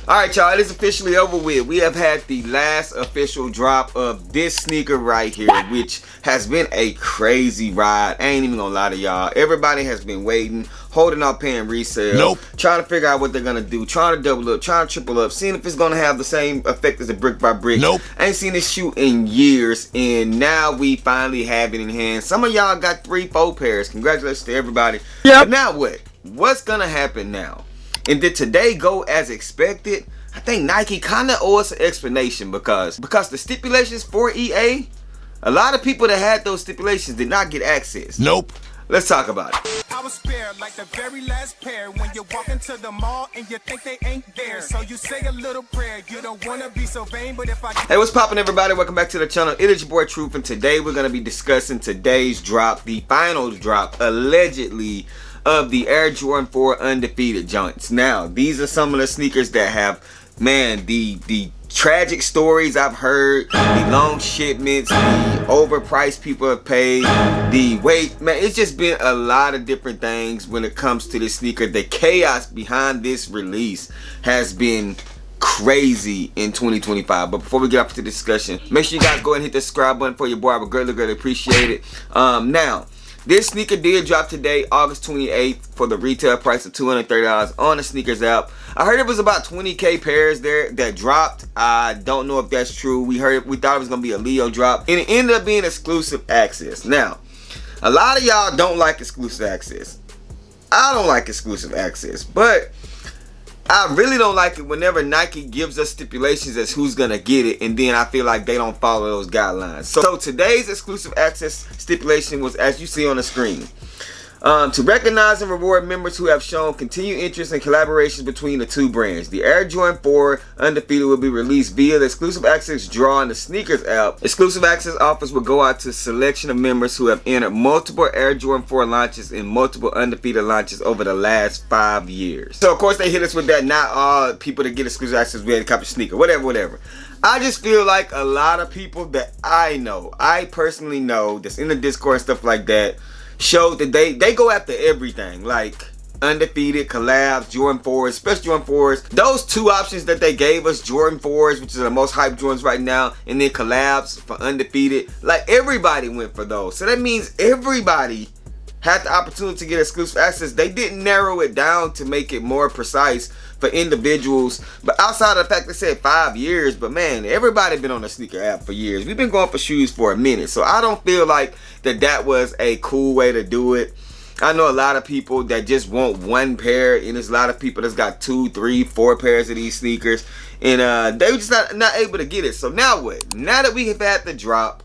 Alright y'all, it is officially over with. We have had the last official drop of this sneaker right here, which has been a crazy ride. I ain't even gonna lie to y'all. Everybody has been waiting, holding out paying resale, trying to figure out what they're gonna do, trying to double up, trying to triple up, seeing if it's gonna have the same effect as a brick by brick. I ain't seen this shoe in years, and now we finally have it in hand. Some of y'all got 3-4 pairs. Congratulations to everybody. But now what? What's gonna happen now? And did today go as expected? I think Nike kind of owe us an explanation because the stipulations for EA, a lot of people that had those stipulations did not get access. Let's talk about it. I was spared like the very last pair when you walk into the mall and you think they ain't there. So you say a little prayer. You don't want to be so vain, but if I... Hey, what's poppin', everybody? Welcome back to the channel. It is your boy Truth, and today we're going to be discussing today's drop, the final drop, allegedly, of the Air Jordan 4 Undefeated joints. Now, these are some of the sneakers that have, man, the tragic stories I've heard, the long shipments, the overpriced people have paid, the weight, man, it's just been a lot of different things when it comes to this sneaker. The chaos behind this release has been crazy in 2025. But before we get off to the discussion, make sure you guys go ahead and hit the subscribe button for your boy. I would greatly appreciate it. Now, this sneaker did drop today, August 28th, for the retail price of $230 on the sneakers app. I heard it was about 20k pairs there that dropped. I don't know if that's true. We thought it was gonna be a Leo drop, and it ended up being exclusive access. Now, a lot of y'all don't like exclusive access. I don't like exclusive access, but I really don't like it whenever Nike gives us stipulations as who's gonna get it, and then I feel like they don't follow those guidelines. So today's exclusive access stipulation was, as you see on the screen, to recognize and reward members who have shown continued interest in collaborations between the two brands. The Air Jordan 4 Undefeated will be released via the exclusive access draw in the sneakers app. Exclusive access offers will go out to a selection of members who have entered multiple Air Jordan 4 launches and multiple Undefeated launches over the last 5 years. So of course they hit us with that, not all people that get exclusive access we had to copy a sneaker, whatever. I just feel like a lot of people that I personally know, that's in the Discord and stuff like that, showed that they go after everything, like Undefeated, collabs, Jordan 4s, especially Jordan 4s. Those two options that they gave us, Jordan 4s, which is the most hyped Jordans right now, and then collabs for Undefeated, like everybody went for those. So that means everybody had the opportunity to get exclusive access. They didn't narrow it down to make it more precise for individuals, but outside of the fact they said 5 years, but man, everybody been on the sneaker app for years. We've been going for shoes for a minute, so I don't feel like that was a cool way to do it. I know a lot of people that just want one pair, and there's a lot of people that's got 2, 3, 4 pairs of these sneakers, and they just not able to get it. So now what? Now that we have had the drop,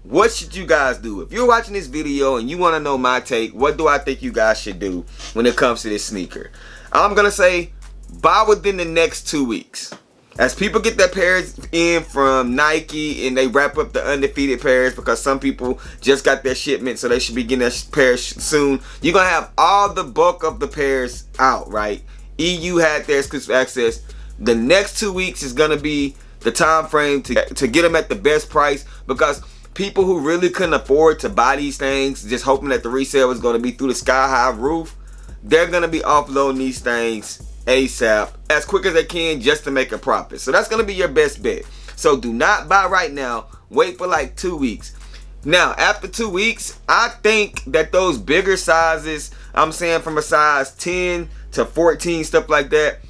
what should you guys do? If you're watching this video and you want to know my take, what do I think you guys should do when it comes to this sneaker? I'm gonna say buy within the next 2 weeks. As people get their pairs in from Nike and they wrap up the Undefeated pairs, because some people just got their shipment, so they should be getting their pairs soon. You're gonna have all the bulk of the pairs out, right? EU had their exclusive access. The next 2 weeks is gonna be the time frame to get them at the best price, because people who really couldn't afford to buy these things, just hoping that the resale was gonna be through the sky high roof, they're gonna be offloading these things ASAP, as quick as they can, just to make a profit. So that's gonna be your best bet. So do not buy right now. Wait for like 2 weeks. Now after 2 weeks, I think that those bigger sizes, I'm saying from a size 10 to 14, stuff like that,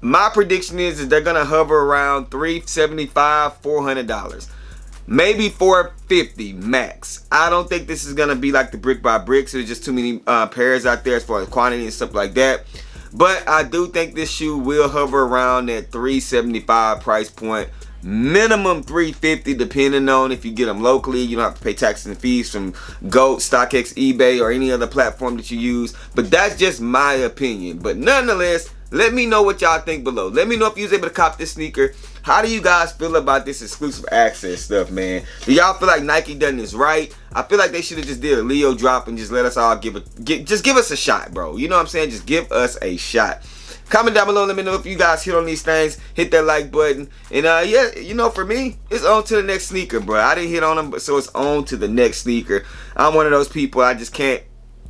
my prediction is they're gonna hover around $375, $400, maybe $450 max. I don't think this is gonna be like the brick by brick, so there's just too many pairs out there as far as quantity and stuff like that. But I do think this shoe will hover around that $375 price point, minimum $350, depending on if you get them locally. You don't have to pay taxes and fees from GOAT, StockX, eBay, or any other platform that you use. But that's just my opinion. But nonetheless, let me know what y'all think below. Let me know if you was able to cop this sneaker. How do you guys feel about this exclusive access stuff, man? Do y'all feel like Nike done this right? I feel like they should have just did a Leo drop and just let us all give us a shot, bro. You know what I'm saying? Just give us a shot. Comment down below, let me know if you guys hit on these things. Hit that like button. And yeah, you know, for me, it's on to the next sneaker, bro. I didn't hit on them, so it's on to the next sneaker. I'm one of those people, I just can't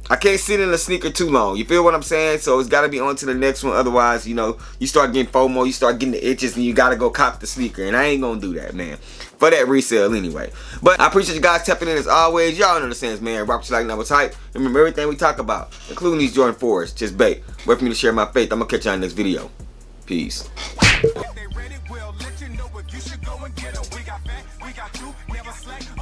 I can't sit in a sneaker too long. You feel what I'm saying? So it's got to be on to the next one. Otherwise, you know, you start getting FOMO, you start getting the itches, and you got to go cop the sneaker. And I ain't going to do that, man. For that resale anyway. But I appreciate you guys tapping in as always. Y'all know the sense, man. Rock what you like, never type. Remember everything we talk about, including these Jordan 4s. Just bait. Wait for me to share my faith. I'm going to catch y'all in the next video. Peace. If they ready, we'll let you know if you should go and get 'em. We got back, we got you, never slack.